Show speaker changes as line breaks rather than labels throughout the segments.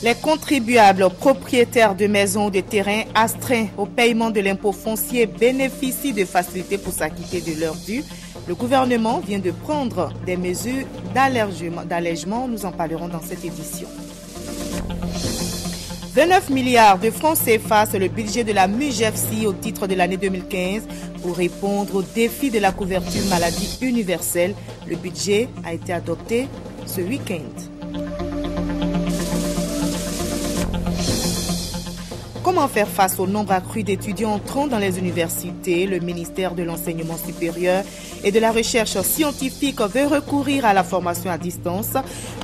Les contribuables propriétaires de maisons ou de terrains astreints au paiement de l'impôt foncier bénéficient de facilités pour s'acquitter de leurs dus. Le gouvernement vient de prendre des mesures d'allègement. Nous en parlerons dans cette édition. 29 milliards de francs CFA, c'est le budget de la MUJEFSI au titre de l'année 2015 pour répondre aux défis de la couverture maladie universelle. Le budget a été adopté ce week-end. Comment faire face au nombre accru d'étudiants entrant dans les universités? Le ministère de l'Enseignement supérieur et de la Recherche scientifique veut recourir à la formation à distance.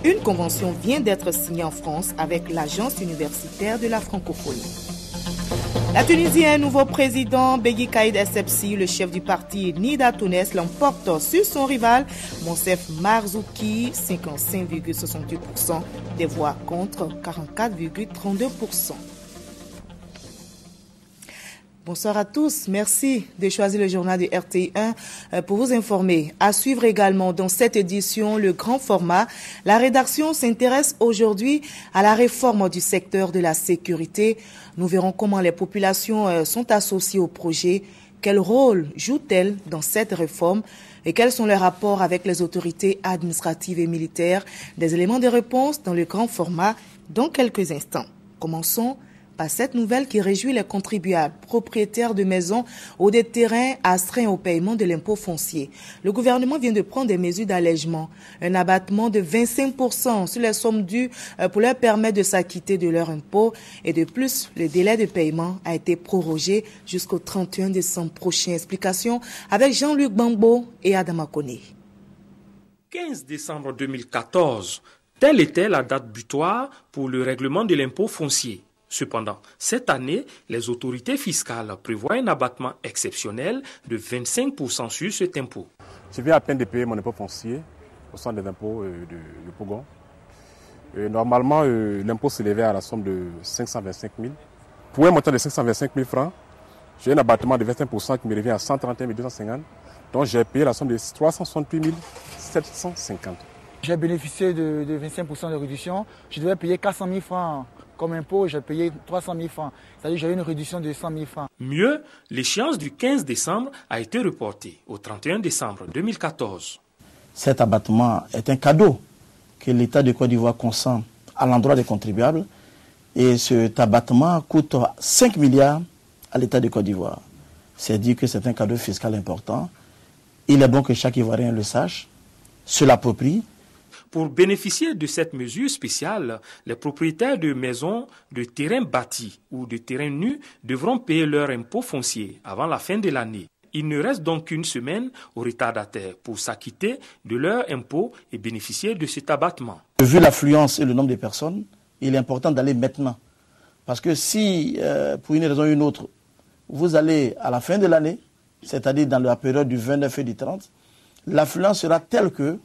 Une convention vient d'être signée en France avec l'Agence universitaire de la francophonie. La Tunisie a un nouveau président, Begui Caïd Essebsi, le chef du parti Nida Tounes, l'emporte sur son rival, Monsef Marzouki, 55,68% des voix contre 44,32%. Bonsoir à tous. Merci de choisir le journal de RTI1 pour vous informer. À suivre également dans cette édition le grand format. La rédaction s'intéresse aujourd'hui à la réforme du secteur de la sécurité. Nous verrons comment les populations sont associées au projet. Quel rôle jouent-elles dans cette réforme et quels sont leurs rapports avec les autorités administratives et militaires? Des éléments de réponse dans le grand format dans quelques instants. Commençons par cette nouvelle qui réjouit les contribuables, propriétaires de maisons ou des terrains astreints au paiement de l'impôt foncier. Le gouvernement vient de prendre des mesures d'allègement, un abattement de 25% sur les sommes dues pour leur permettre de s'acquitter de leur impôt. Et de plus, le délai de paiement a été prorogé jusqu'au 31 décembre prochain. Explication avec Jean-Luc Bambo et Adama Kone.
15 décembre 2014, telle était la date butoir pour le règlement de l'impôt foncier. Cependant, cette année, les autorités fiscales prévoient un abattement exceptionnel de 25% sur cet impôt.
Je viens à peine de payer mon impôt foncier au centre des impôts de Pougon. Normalement, l'impôt s'élevait à la somme de 525 000. Pour un montant de 525 000 francs, j'ai un abattement de 25% qui me revient à 131 250. Donc j'ai payé la somme de 368 750.
J'ai bénéficié de 25% de réduction. Je devais payer 400 000 francs comme impôt, j'ai payé 300 000 francs. C'est-à-dire que j'ai eu une réduction de 100 000 francs.
Mieux, l'échéance du 15 décembre a été reportée au 31 décembre 2014.
Cet abattement est un cadeau que l'État de Côte d'Ivoire consent à l'endroit des contribuables. Et cet abattement coûte 5 milliards à l'État de Côte d'Ivoire. C'est dire que c'est un cadeau fiscal important. Il est bon que chaque Ivoirien le sache, se l'approprie.
Pour bénéficier de cette mesure spéciale, les propriétaires de maisons, de terrains bâtis ou de terrains nus devront payer leur impôt foncier avant la fin de l'année. Il ne reste donc qu'une semaine aux retardataires pour s'acquitter de leur impôt et bénéficier de cet abattement.
Vu l'affluence et le nombre de personnes, il est important d'aller maintenant. Parce que si, pour une raison ou une autre, vous allez à la fin de l'année, c'est-à-dire dans la période du 29 et du 30, l'affluence sera telle que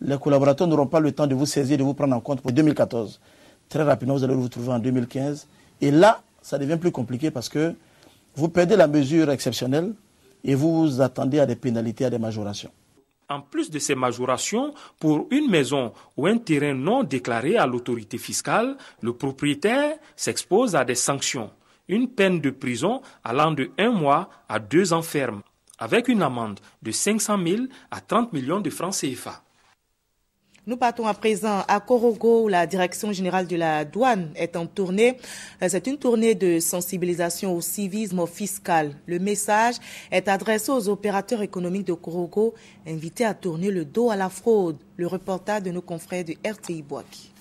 les collaborateurs n'auront pas le temps de vous saisir, de vous prendre en compte pour 2014. Très rapidement, vous allez vous retrouver en 2015. Et là, ça devient plus compliqué parce que vous perdez la mesure exceptionnelle et vous vous attendez à des pénalités, à des majorations.
En plus de ces majorations, pour une maison ou un terrain non déclaré à l'autorité fiscale, le propriétaire s'expose à des sanctions. Une peine de prison allant de 1 mois à 2 ans ferme, avec une amende de 500 000 à 30 millions de francs CFA.
Nous partons à présent à Korogo où la direction générale de la douane est en tournée. C'est une tournée de sensibilisation au civisme fiscal. Le message est adressé aux opérateurs économiques de Korogo, invités à tourner le dos à la fraude. Le reportage de nos confrères de RTI Boaki.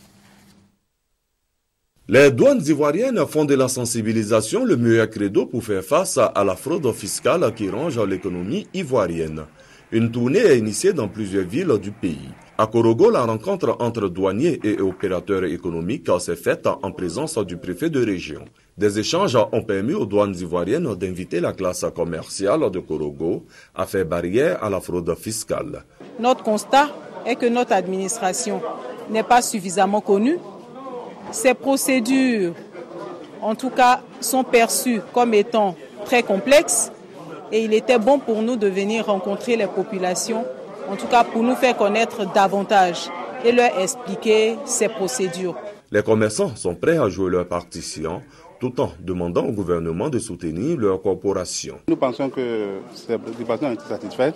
Les douanes ivoiriennes font de la sensibilisation le meilleur credo pour faire face à la fraude fiscale qui ronge l'économie ivoirienne. Une tournée est initiée dans plusieurs villes du pays. À Korogo, la rencontre entre douaniers et opérateurs économiques s'est faite en présence du préfet de région. Des échanges ont permis aux douanes ivoiriennes d'inviter la classe commerciale de Korogo à faire barrière à la fraude fiscale.
Notre constat est que notre administration n'est pas suffisamment connue. Ces procédures, en tout cas, sont perçues comme étant très complexes et il était bon pour nous de venir rencontrer les populations, en tout cas pour nous faire connaître davantage et leur expliquer ces procédures.
Les commerçants sont prêts à jouer leur partition tout en demandant au gouvernement de soutenir leur corporation.
Nous pensons que ces préoccupations ont été satisfaites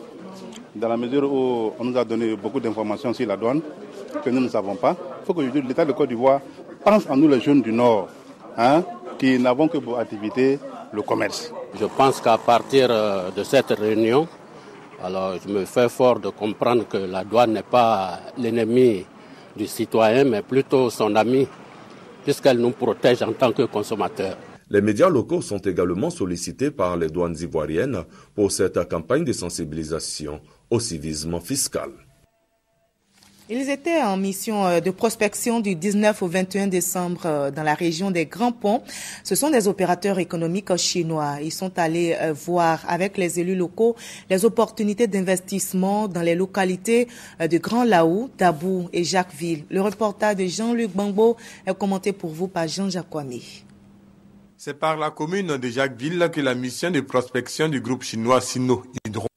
dans la mesure où on nous a donné beaucoup d'informations sur la douane que nous ne savons pas. Il faut que l'État de Côte d'Ivoire pense à nous les jeunes du Nord, qui n'avons que pour activité le commerce.
Je pense qu'à partir de cette réunion, alors je me fais fort de comprendre que la douane n'est pas l'ennemi du citoyen, mais plutôt son ami, puisqu'elle nous protège en tant que consommateurs.
Les médias locaux sont également sollicités par les douanes ivoiriennes pour cette campagne de sensibilisation au civisme fiscal.
Ils étaient en mission de prospection du 19 au 21 décembre dans la région des Grands Ponts. Ce sont des opérateurs économiques chinois. Ils sont allés voir avec les élus locaux les opportunités d'investissement dans les localités de Grand Laou, Dabou et Jacquesville. Le reportage de Jean-Luc Bangbo est commenté pour vous par Jean-Jacques Kwame.
C'est par la commune de Jacquesville que la mission de prospection du groupe chinois Sino Hydro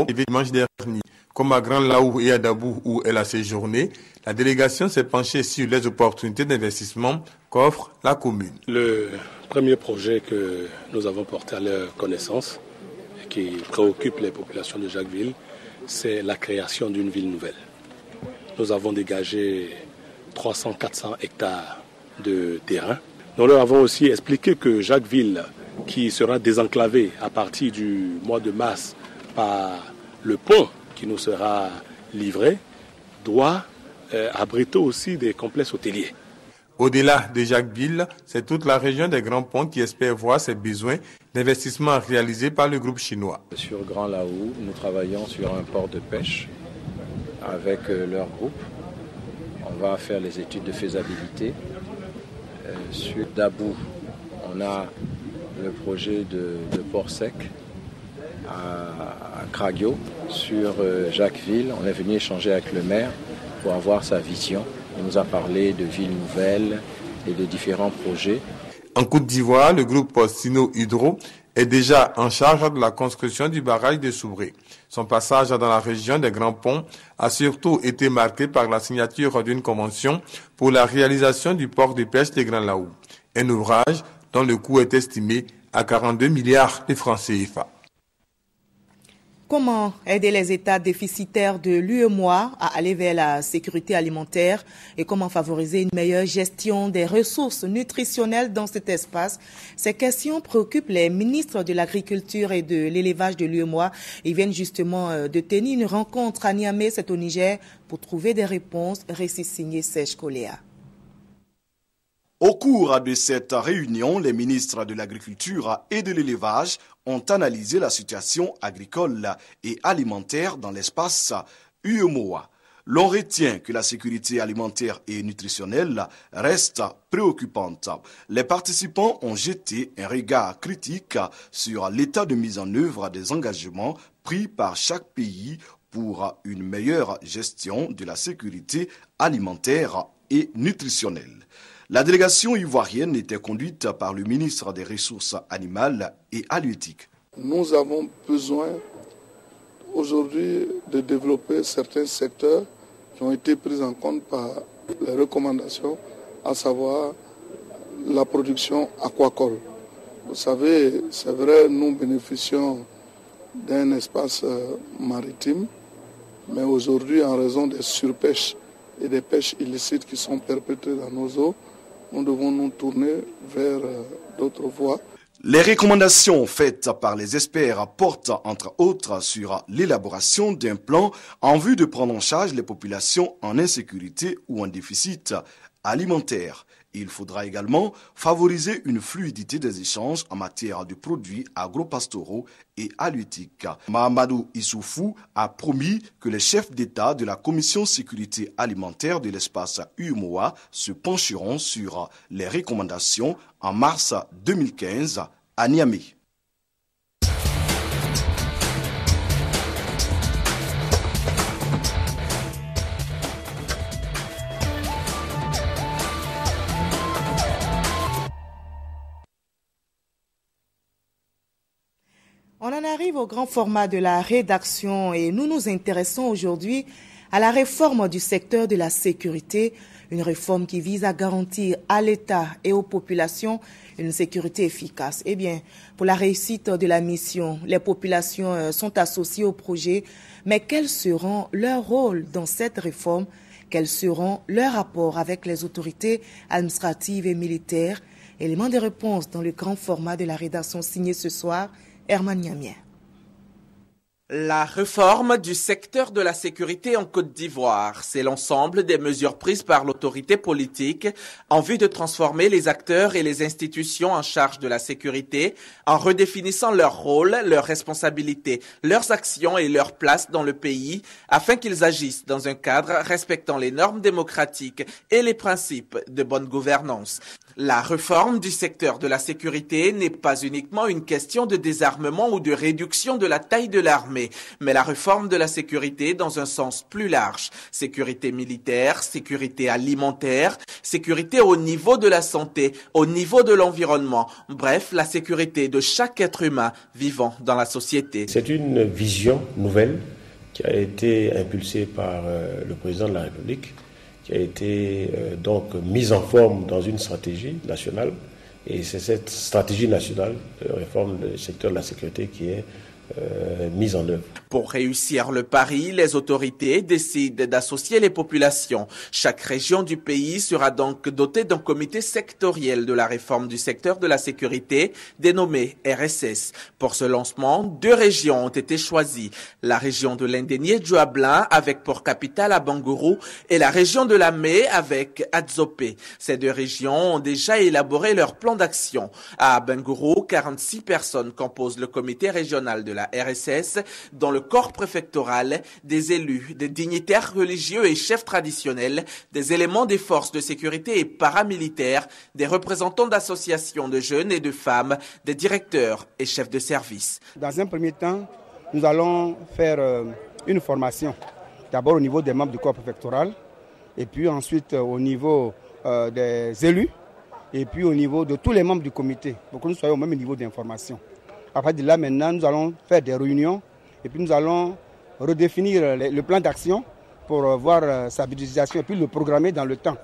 dimanche dernier. Comme à Grand Laou et à Dabou où elle a séjourné, la délégation s'est penchée sur les opportunités d'investissement qu'offre la commune.
Le premier projet que nous avons porté à leur connaissance et qui préoccupe les populations de Jacquesville, c'est la création d'une ville nouvelle. Nous avons dégagé 300-400 hectares de terrain. Nous leur avons aussi expliqué que Jacquesville, qui sera désenclavée à partir du mois de mars par le pont qui nous sera livré, doit abriter aussi des complexes hôteliers.
Au-delà de Jacquesville, c'est toute la région des Grands Ponts qui espère voir ses besoins d'investissement réalisés par le groupe chinois.
Sur Grand Laou, nous travaillons sur un port de pêche avec leur groupe. On va faire les études de faisabilité. Sur Dabou, on a le projet de port sec à Kragio. Sur Jacquesville, on est venu échanger avec le maire pour avoir sa vision. Il nous a parlé de villes nouvelles et de différents projets.
En Côte d'Ivoire, le groupe Sino Hydro est déjà en charge de la construction du barrage de Soubré. Son passage dans la région des Grands Ponts a surtout été marqué par la signature d'une convention pour la réalisation du port de pêche des Grands Laou, un ouvrage dont le coût est estimé à 42 milliards de francs CFA.
Comment aider les États déficitaires de l'UEMOA à aller vers la sécurité alimentaire et comment favoriser une meilleure gestion des ressources nutritionnelles dans cet espace? Ces questions préoccupent les ministres de l'Agriculture et de l'Élevage de l'UEMOA. Ils viennent justement de tenir une rencontre à Niamey, c'est au Niger, pour trouver des réponses. Récit signé Serge Koléa.
Au cours de cette réunion, les ministres de l'Agriculture et de l'Élevage ont analysé la situation agricole et alimentaire dans l'espace UEMOA. L'on retient que la sécurité alimentaire et nutritionnelle reste préoccupante. Les participants ont jeté un regard critique sur l'état de mise en œuvre des engagements pris par chaque pays pour une meilleure gestion de la sécurité alimentaire et nutritionnelle. La délégation ivoirienne était conduite par le ministre des Ressources animales et halieutiques.
Nous avons besoin aujourd'hui de développer certains secteurs qui ont été pris en compte par les recommandations, à savoir la production aquacole. Vous savez, c'est vrai, nous bénéficions d'un espace maritime, mais aujourd'hui, en raison des surpêches et des pêches illicites qui sont perpétrées dans nos eaux, nous devons nous tourner vers d'autres voies.
Les recommandations faites par les experts portent entre autres sur l'élaboration d'un plan en vue de prendre en charge les populations en insécurité ou en déficit alimentaire. Il faudra également favoriser une fluidité des échanges en matière de produits agro-pastoraux et halieutiques. Mahamadou Issoufou a promis que les chefs d'État de la Commission sécurité alimentaire de l'espace UEMOA se pencheront sur les recommandations en mars 2015 à Niamey.
On en arrive au grand format de la rédaction et nous nous intéressons aujourd'hui à la réforme du secteur de la sécurité, une réforme qui vise à garantir à l'État et aux populations une sécurité efficace. Eh bien, pour la réussite de la mission, les populations sont associées au projet, mais quels seront leurs rôles dans cette réforme? Quels seront leurs rapports avec les autorités administratives et militaires? Élément de réponse dans le grand format de la rédaction signée ce soir, Herman Niamien.
La réforme du secteur de la sécurité en Côte d'Ivoire, c'est l'ensemble des mesures prises par l'autorité politique en vue de transformer les acteurs et les institutions en charge de la sécurité en redéfinissant leur rôle, leurs responsabilités, leurs actions et leur place dans le pays afin qu'ils agissent dans un cadre respectant les normes démocratiques et les principes de bonne gouvernance. La réforme du secteur de la sécurité n'est pas uniquement une question de désarmement ou de réduction de la taille de l'armée, mais la réforme de la sécurité dans un sens plus large. Sécurité militaire, sécurité alimentaire, sécurité au niveau de la santé, au niveau de l'environnement. Bref, la sécurité de chaque être humain vivant dans la société.
C'est une vision nouvelle qui a été impulsée par le président de la République, qui a été donc mise en forme dans une stratégie nationale. Et c'est cette stratégie nationale de réforme du secteur de la sécurité qui est mise en œuvre.
Pour réussir le pari, les autorités décident d'associer les populations. Chaque région du pays sera donc dotée d'un comité sectoriel de la réforme du secteur de la sécurité, dénommé RSS. Pour ce lancement, 2 régions ont été choisies. La région de l'Indénié-Djoablin avec pour capitale à Bangourou et la région de Lamé avec Adzopé. Ces 2 régions ont déjà élaboré leur plan d'action. À Bangourou, 46 personnes composent le comité régional de la RSS, dans le corps préfectoral, des élus, des dignitaires religieux et chefs traditionnels, des éléments des forces de sécurité et paramilitaires, des représentants d'associations de jeunes et de femmes, des directeurs et chefs de service.
Dans un premier temps, nous allons faire une formation, d'abord au niveau des membres du corps préfectoral, et puis ensuite au niveau des élus, et puis au niveau de tous les membres du comité, pour que nous soyons au même niveau d'information. À partir de là, maintenant, nous allons faire des réunions et puis nous allons redéfinir le plan d'action pour voir sa budgétisation et puis le programmer dans le temps.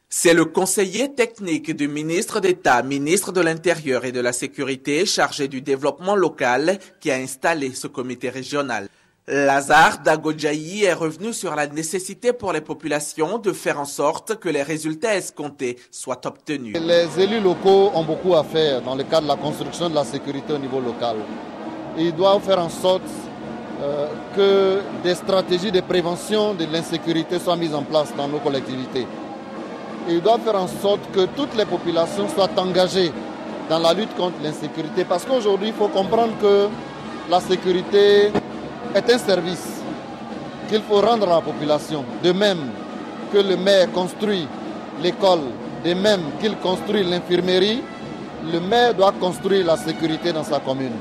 C'est le conseiller technique du ministre d'État, ministre de l'Intérieur et de la Sécurité, chargé du développement local, qui a installé ce comité régional. Lazare Dagodjaï est revenu sur la nécessité pour les populations de faire en sorte que les résultats escomptés soient obtenus.
Les élus locaux ont beaucoup à faire dans le cadre de la construction de la sécurité au niveau local. Ils doivent faire en sorte que des stratégies de prévention de l'insécurité soient mises en place dans nos collectivités. Ils doivent faire en sorte que toutes les populations soient engagées dans la lutte contre l'insécurité. Parce qu'aujourd'hui, il faut comprendre que la sécurité est un service qu'il faut rendre à la population. De même que le maire construit l'école, de même qu'il construit l'infirmerie, le maire doit construire la sécurité dans sa commune.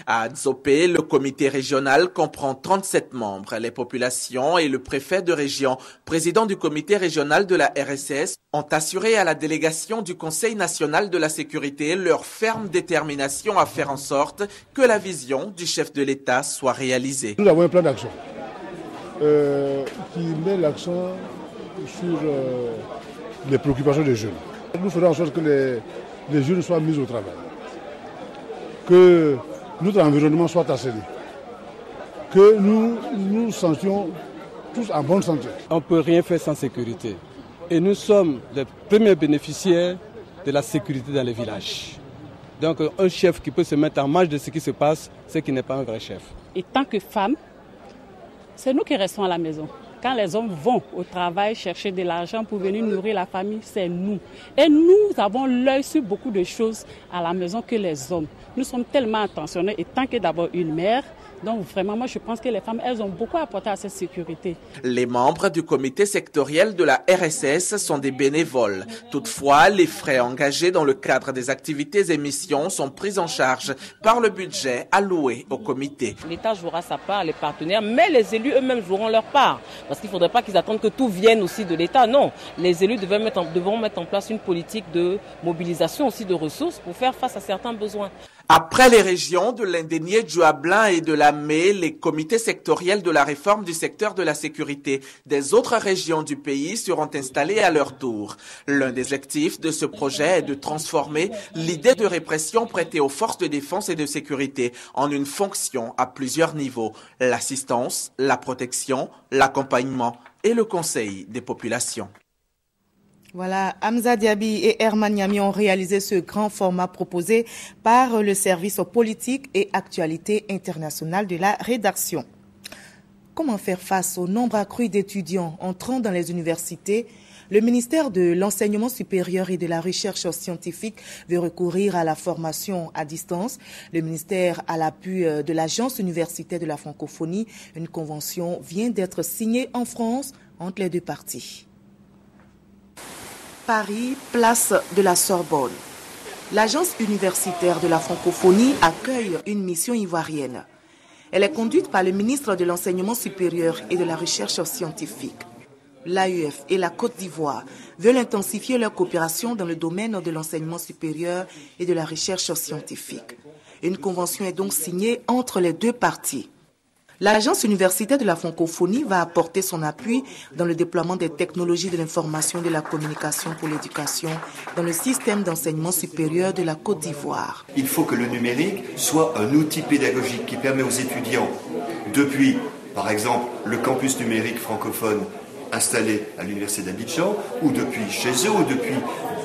À Adzopé, le comité régional comprend 37 membres. Les populations et le préfet de région, président du comité régional de la RSS, ont assuré à la délégation du Conseil national de la sécurité leur ferme détermination à faire en sorte que la vision du chef de l'État soit réalisée.
Nous avons un plan d'action qui met l'accent sur les préoccupations des jeunes. Nous ferons en sorte que les jeunes soient mis au travail, que notre environnement soit assaini, que nous nous sentions tous en bonne santé.
On ne peut rien faire sans sécurité. Et nous sommes les premiers bénéficiaires de la sécurité dans les villages. Donc un chef qui peut se mettre en marge de ce qui se passe, c'est qu'il n'est pas un vrai chef.
Et tant que femmes, c'est nous qui restons à la maison. Quand les hommes vont au travail chercher de l'argent pour venir nourrir la famille, c'est nous. Et nous avons l'œil sur beaucoup de choses à la maison que les hommes. Nous sommes tellement attentionnés et tant que d'abord une mère, donc vraiment moi je pense que les femmes, elles ont beaucoup apporté à cette sécurité.
Les membres du comité sectoriel de la RSS sont des bénévoles. Toutefois, les frais engagés dans le cadre des activités et missions sont pris en charge par le budget alloué au comité.
L'État jouera sa part, les partenaires, mais les élus eux-mêmes joueront leur part. Parce qu'il ne faudrait pas qu'ils attendent que tout vienne aussi de l'État. Non, les élus devront mettre en place une politique de mobilisation aussi de ressources pour faire face à certains besoins.
Après les régions de l'Indénié, du Hablin et de la Mé, les comités sectoriels de la réforme du secteur de la sécurité des autres régions du pays seront installés à leur tour. L'un des objectifs de ce projet est de transformer l'idée de répression prêtée aux forces de défense et de sécurité en une fonction à plusieurs niveaux: l'assistance, la protection, l'accompagnement et le conseil des populations.
Voilà, Hamza Diaby et Herman Niami ont réalisé ce grand format proposé par le service politique et actualité internationale de la rédaction. Comment faire face au nombre accru d'étudiants entrant dans les universités? Le ministère de l'Enseignement supérieur et de la Recherche scientifique veut recourir à la formation à distance. Le ministère, à l'appui de l'Agence universitaire de la francophonie, une convention vient d'être signée en France entre les deux parties. Paris, place de la Sorbonne. L'Agence universitaire de la francophonie accueille une mission ivoirienne. Elle est conduite par le ministre de l'Enseignement supérieur et de la Recherche scientifique. L'AEF et la Côte d'Ivoire veulent intensifier leur coopération dans le domaine de l'enseignement supérieur et de la recherche scientifique. Une convention est donc signée entre les deux parties. L'Agence universitaire de la francophonie va apporter son appui dans le déploiement des technologies de l'information et de la communication pour l'éducation dans le système d'enseignement supérieur de la Côte d'Ivoire.
Il faut que le numérique soit un outil pédagogique qui permet aux étudiants, depuis par exemple le campus numérique francophone installé à l'université d'Abidjan, ou depuis chez eux, ou depuis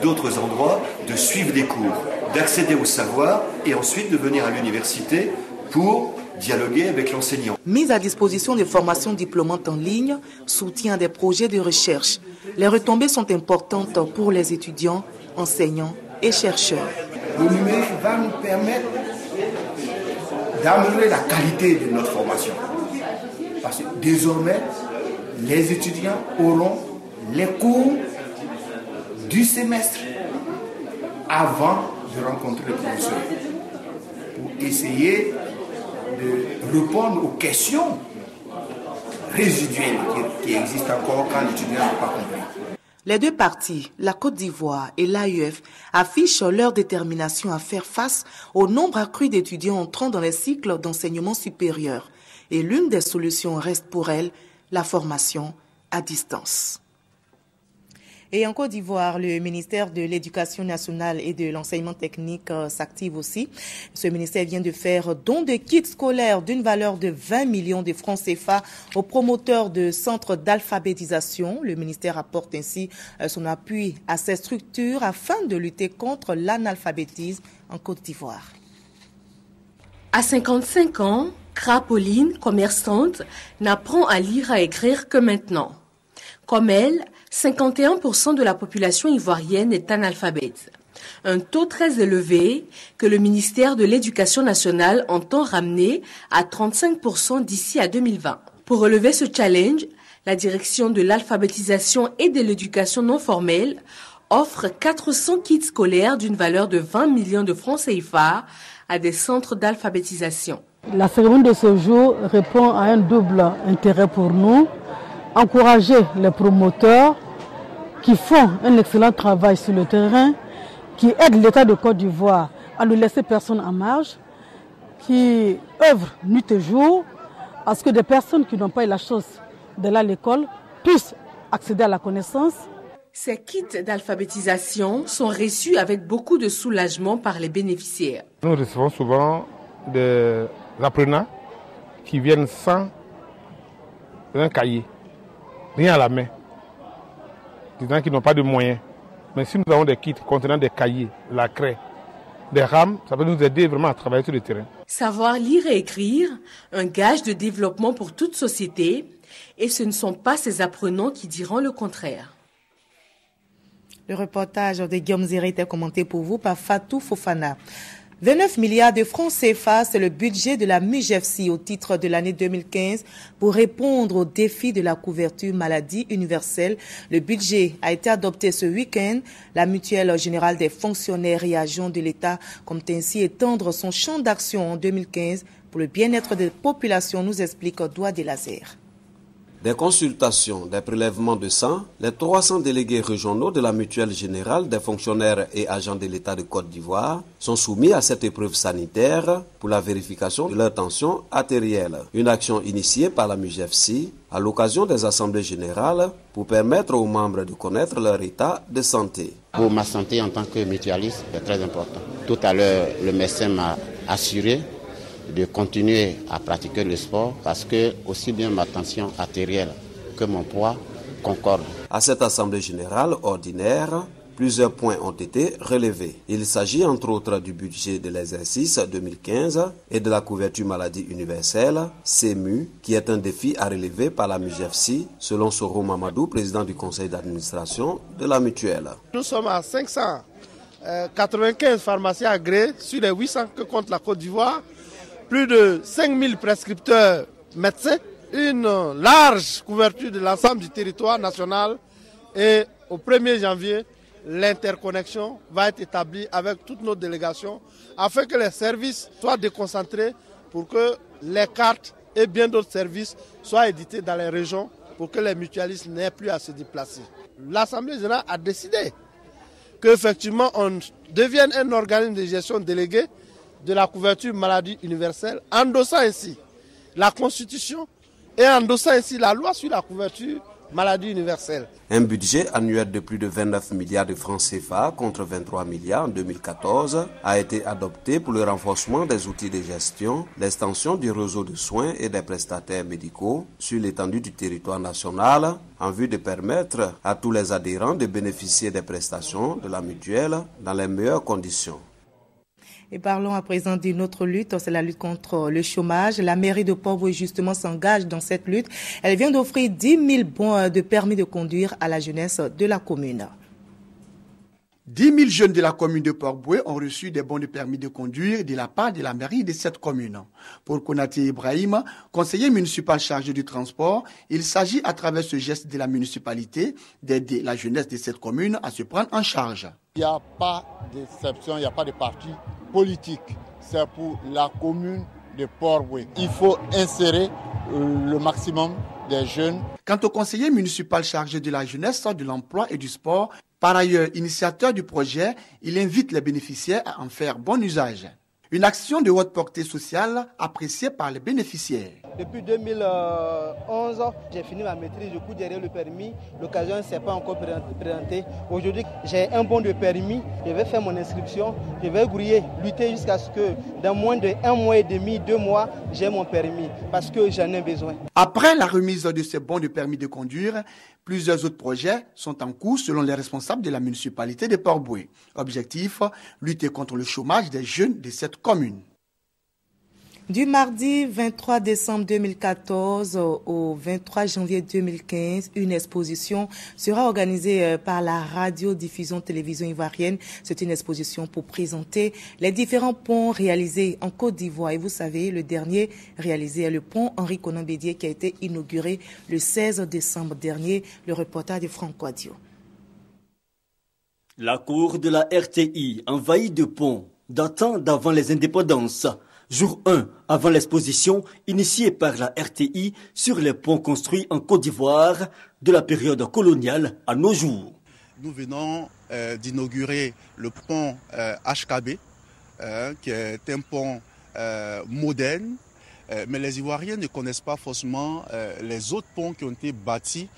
d'autres endroits, de suivre des cours, d'accéder au savoir et ensuite de venir à l'université pour dialoguer avec l'enseignant.
Mise à disposition de formations diplômantes en ligne, soutien à des projets de recherche. Les retombées sont importantes pour les étudiants, enseignants et chercheurs.
Le numérique va nous permettre d'améliorer la qualité de notre formation. Parce que désormais, les étudiants auront les cours du semestre avant de rencontrer le professeur pour essayer de répondre aux questions résiduelles qui existent encore quand l'étudiant n'a pas compris.
Les deux parties, la Côte d'Ivoire et l'AEF, affichent leur détermination à faire face au nombre accru d'étudiants entrant dans les cycles d'enseignement supérieur. Et l'une des solutions reste pour elles la formation à distance. Et en Côte d'Ivoire, le ministère de l'Éducation nationale et de l'enseignement technique s'active aussi. Ce ministère vient de faire don de kits scolaires d'une valeur de 20 millions de francs CFA aux promoteurs de centres d'alphabétisation. Le ministère apporte ainsi son appui à ces structures afin de lutter contre l'analphabétisme en Côte d'Ivoire.
À 55 ans, Crapoline, commerçante, n'apprend à lire et à écrire que maintenant. Comme elle, 51% de la population ivoirienne est analphabète. Un taux très élevé que le ministère de l'Éducation nationale entend ramener à 35% d'ici à 2020. Pour relever ce challenge, la direction de l'alphabétisation et de l'éducation non formelle offre 400 kits scolaires d'une valeur de 20 millions de francs CFA à des centres d'alphabétisation.
La cérémonie de ce jour répond à un double intérêt pour nous. Encourager les promoteurs qui font un excellent travail sur le terrain, qui aident l'État de Côte d'Ivoire à ne laisser personne en marge, qui œuvrent nuit et jour à ce que des personnes qui n'ont pas eu la chance d'aller à l'école puissent accéder à la connaissance.
Ces kits d'alphabétisation sont reçus avec beaucoup de soulagement par les bénéficiaires.
Nous recevons souvent des apprenants qui viennent sans un cahier, rien à la main, disant qu'ils n'ont pas de moyens. Mais si nous avons des kits contenant des cahiers, la craie, des rames, ça peut nous aider vraiment à travailler sur le terrain.
Savoir lire et écrire, un gage de développement pour toute société, et ce ne sont pas ces apprenants qui diront le contraire.
Le reportage de Guillaume Zéré était commenté pour vous par Fatou Fofana. 29 milliards de francs CFA, c'est le budget de la MUGEFSI au titre de l'année 2015 pour répondre aux défis de la couverture maladie universelle. Le budget a été adopté ce week-end. La Mutuelle générale des fonctionnaires et agents de l'État compte ainsi étendre son champ d'action en 2015 pour le bien-être des populations, nous explique Doua Delazer.
Des consultations, des prélèvements de sang, les 300 délégués régionaux de la Mutuelle Générale des fonctionnaires et agents de l'État de Côte d'Ivoire sont soumis à cette épreuve sanitaire pour la vérification de leur tension artérielle. Une action initiée par la MUGEFSI à l'occasion des assemblées générales pour permettre aux membres de connaître leur état de santé.
Pour ma santé en tant que mutualiste, c'est très important. Tout à l'heure, le médecin m'a assuré de continuer à pratiquer le sport parce que aussi bien ma tension artérielle que mon poids concordent.
À cette assemblée générale ordinaire, plusieurs points ont été relevés. Il s'agit entre autres du budget de l'exercice 2015 et de la couverture maladie universelle, CMU, qui est un défi à relever par la MUGEFSI, selon Soro Mamadou, président du conseil d'administration de la mutuelle.
Nous sommes à 595 pharmaciens agréés sur les 800 que compte la Côte d'Ivoire, plus de 5000 prescripteurs médecins, une large couverture de l'ensemble du territoire national et au 1er janvier, l'interconnexion va être établie avec toutes nos délégations afin que les services soient déconcentrés pour que les cartes et bien d'autres services soient édités dans les régions pour que les mutualistes n'aient plus à se déplacer. L'Assemblée générale a décidé qu'effectivement on devienne un organisme de gestion délégué de la couverture maladie universelle, endossant ainsi la Constitution et endossant ainsi la loi sur la couverture maladie universelle.
Un budget annuel de plus de 29 milliards de francs CFA contre 23 milliards en 2014 a été adopté pour le renforcement des outils de gestion, l'extension du réseau de soins et des prestataires médicaux sur l'étendue du territoire national en vue de permettre à tous les adhérents de bénéficier des prestations de la mutuelle dans les meilleures conditions.
Et parlons à présent d'une autre lutte, c'est la lutte contre le chômage. La mairie de Port-Bouët justement s'engage dans cette lutte. Elle vient d'offrir 10 000 bons de permis de conduire à la jeunesse de la commune.
10 000 jeunes de la commune de Port-Bouët ont reçu des bons de permis de conduire de la part de la mairie de cette commune. Pour Konati Ibrahim, conseiller municipal chargé du transport, il s'agit à travers ce geste de la municipalité d'aider la jeunesse de cette commune à se prendre en charge.
Il n'y a pas d'exception, il n'y a pas de parti politique. C'est pour la commune de Port-Bouët. Il faut insérer le maximum des jeunes.
Quant au conseiller municipal chargé de la jeunesse, de l'emploi et du sport, par ailleurs initiateur du projet, il invite les bénéficiaires à en faire bon usage. Une action de haute portée sociale appréciée par les bénéficiaires.
Depuis 2011, j'ai fini ma maîtrise, je cours derrière le permis. L'occasion ne s'est pas encore présentée. Aujourd'hui, j'ai un bon de permis, je vais faire mon inscription, je vais grouiller, lutter jusqu'à ce que dans moins de 1 mois et demi, 2 mois, j'ai mon permis parce que j'en ai besoin.
Après la remise de ces bons de permis de conduire, plusieurs autres projets sont en cours selon les responsables de la municipalité de Port-Bouët. Objectif, lutter contre le chômage des jeunes de cette commune.
Du mardi 23 décembre 2014 au 23 janvier 2015, une exposition sera organisée par la radio-diffusion télévision ivoirienne. C'est une exposition pour présenter les différents ponts réalisés en Côte d'Ivoire. Et vous savez, le dernier réalisé est le pont Henri Konan Bédié qui a été inauguré le 16 décembre dernier. Le reportage de Franck Quadio.
La cour de la RTI envahie de ponts datant d'avant les indépendances. Jour 1 avant l'exposition initiée par la RTI sur les ponts construits en Côte d'Ivoire de la période coloniale à nos jours.
Nous venons d'inaugurer le pont HKB, qui est un pont moderne, mais les Ivoiriens ne connaissent pas forcément les autres ponts qui ont été bâtis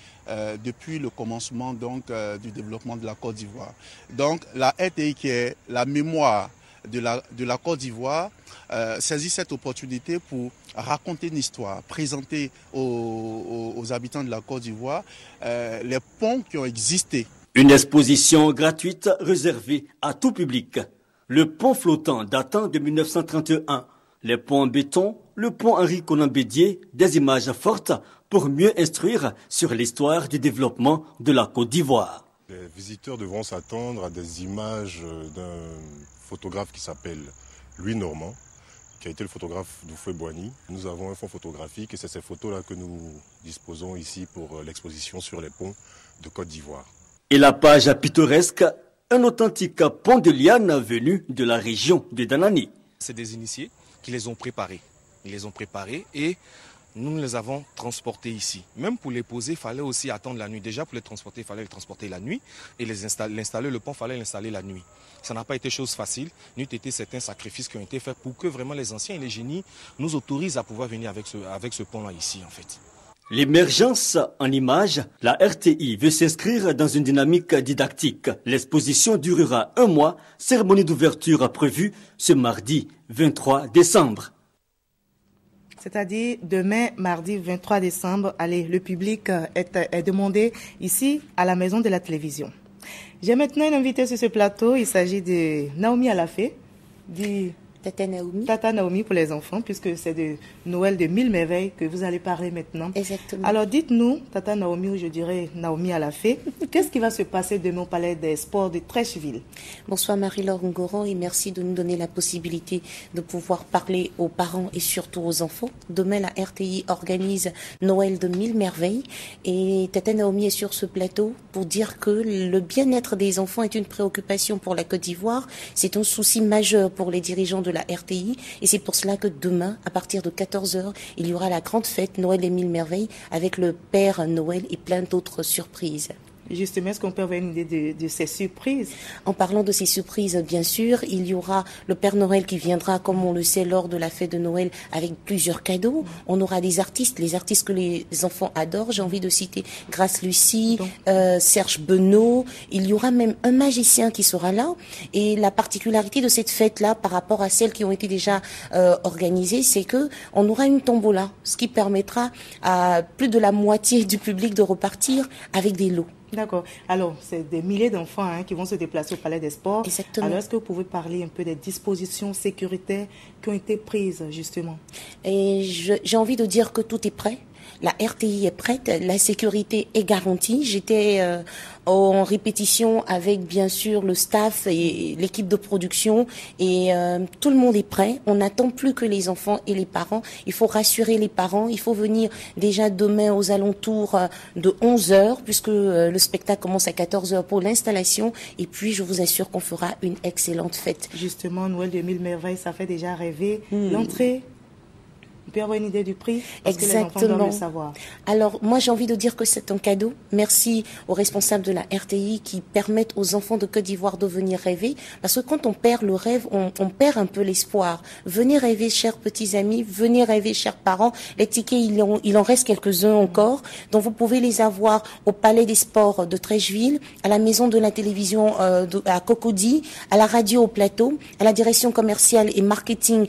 depuis le commencement du développement de la Côte d'Ivoire. Donc la RTI, qui est la mémoire de la Côte d'Ivoire, saisit cette opportunité pour raconter une histoire, présenter aux habitants de la Côte d'Ivoire les ponts qui ont existé.
Une exposition gratuite réservée à tout public. Le pont flottant datant de 1931, les ponts en béton, le pont Henri Konan Bédié, des images fortes pour mieux instruire sur l'histoire du développement de la Côte d'Ivoire.
Les visiteurs devront s'attendre à des images d'un photographe qui s'appelle Louis Normand, qui a été le photographe d'Oufoué-Boigny. Nous avons un fonds photographique et c'est ces photos-là que nous disposons ici pour l'exposition sur les ponts de Côte d'Ivoire.
Et la page pittoresque, un authentique pont de liane venu de la région de Danani.
C'est des initiés qui les ont préparés. Ils les ont préparés et
nous les avons transportés ici. Même pour les poser, il fallait aussi attendre la nuit. Déjà, pour les transporter, il fallait les transporter la nuit. Et l'installer, le pont, il fallait l'installer la nuit. Ça n'a pas été chose facile. N'eût été certains sacrifices qui ont été faits pour que vraiment les anciens et les génies nous autorisent à pouvoir venir avec ce pont-là ici, en fait.
L'émergence en images, la RTI veut s'inscrire dans une dynamique didactique. L'exposition durera 1 mois, cérémonie d'ouverture prévue ce mardi 23 décembre.
C'est-à-dire demain, mardi 23 décembre, allez, le public est demandé ici à la Maison de la Télévision. J'ai maintenant une invitée sur ce plateau, il s'agit de Naomi Alafé, dit Tata Naomi pour les enfants, puisque c'est de Noël de 1000 merveilles que vous allez parler maintenant.
Exactement.
Alors dites-nous, Tata Naomi, ou je dirais Naomi Alafé, qu'est-ce qui va se passer demain au Palais des Sports de Treichville?
Bonsoir Marie-Laure Ngoran et merci de nous donner la possibilité de pouvoir parler aux parents et surtout aux enfants. Demain, la RTI organise Noël de 1000 merveilles et Tata Naomi est sur ce plateau pour dire que le bien-être des enfants est une préoccupation pour la Côte d'Ivoire. C'est un souci majeur pour les dirigeants de la RTI et c'est pour cela que demain, à partir de 14h, il y aura la grande fête Noël des 1000 merveilles avec le Père Noël et plein d'autres surprises.
Justement, est-ce qu'on peut avoir une idée de ces surprises?
En parlant de ces surprises, bien sûr, il y aura le Père Noël qui viendra, comme on le sait, lors de la fête de Noël avec plusieurs cadeaux. On aura des artistes, les artistes que les enfants adorent. J'ai envie de citer Grace Lucie, Serge Benoît. Il y aura même un magicien qui sera là. Et la particularité de cette fête-là, par rapport à celles qui ont été déjà organisées, c'est que on aura une tombola, ce qui permettra à plus de la moitié du public de repartir avec des lots.
D'accord. Alors, c'est des milliers d'enfants qui vont se déplacer au Palais des Sports.
Exactement.
Alors, est-ce que vous pouvez parler un peu des dispositions sécuritaires qui ont été prises, justement?
Et j'ai envie de dire que tout est prêt. La RTI est prête, la sécurité est garantie. J'étais en répétition avec bien sûr le staff et l'équipe de production et tout le monde est prêt. On n'attend plus que les enfants et les parents. Il faut rassurer les parents. Il faut venir déjà demain aux alentours de 11h puisque le spectacle commence à 14h pour l'installation. Et puis je vous assure qu'on fera une excellente fête.
Justement, Noël de 1000 merveilles, ça fait déjà rêver. L'entrée, on peut avoir une idée du prix parce que les enfants doivent le savoir.
Alors, moi, j'ai envie de dire que c'est un cadeau. Merci aux responsables de la RTI qui permettent aux enfants de Côte d'Ivoire de venir rêver. Parce que quand on perd le rêve, on perd un peu l'espoir. Venez rêver, chers petits amis. Venez rêver, chers parents. Les tickets, il en reste quelques-uns encore. Donc, vous pouvez les avoir au Palais des Sports de Treichville, à la Maison de la Télévision à Cocody, à la radio au plateau, à la direction commerciale et marketing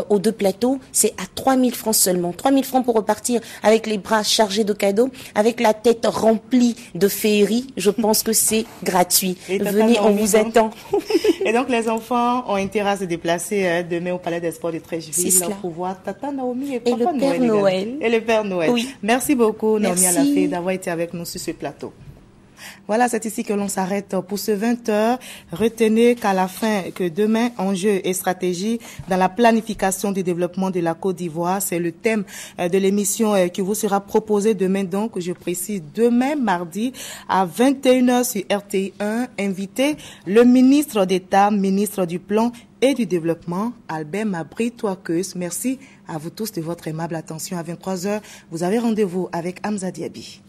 aux 2 plateaux. C'est à 3000 francs seulement. 3000 francs pour repartir avec les bras chargés de cadeaux, avec la tête remplie de féerie. Je pense que c'est gratuit. Venez, on vous attend.
Et donc, les enfants ont intérêt à se déplacer demain au Palais des Sports de Treichville pour voir Tata Naomi et Papa
le Père Noël.
Et le Père Noël.
Oui.
Merci beaucoup, Naomi Alafé, d'avoir été avec nous sur ce plateau. Voilà, c'est ici que l'on s'arrête pour ce 20h. Retenez qu'à la fin, que demain, enjeux et stratégies dans la planification du développement de la Côte d'Ivoire, c'est le thème de l'émission qui vous sera proposée demain. Donc, je précise, demain, mardi, à 21h sur RTI1, invité le ministre d'État, ministre du Plan et du Développement, Albert Mabry-Touakeus. Merci à vous tous de votre aimable attention. À 23h, vous avez rendez-vous avec Hamza Diaby.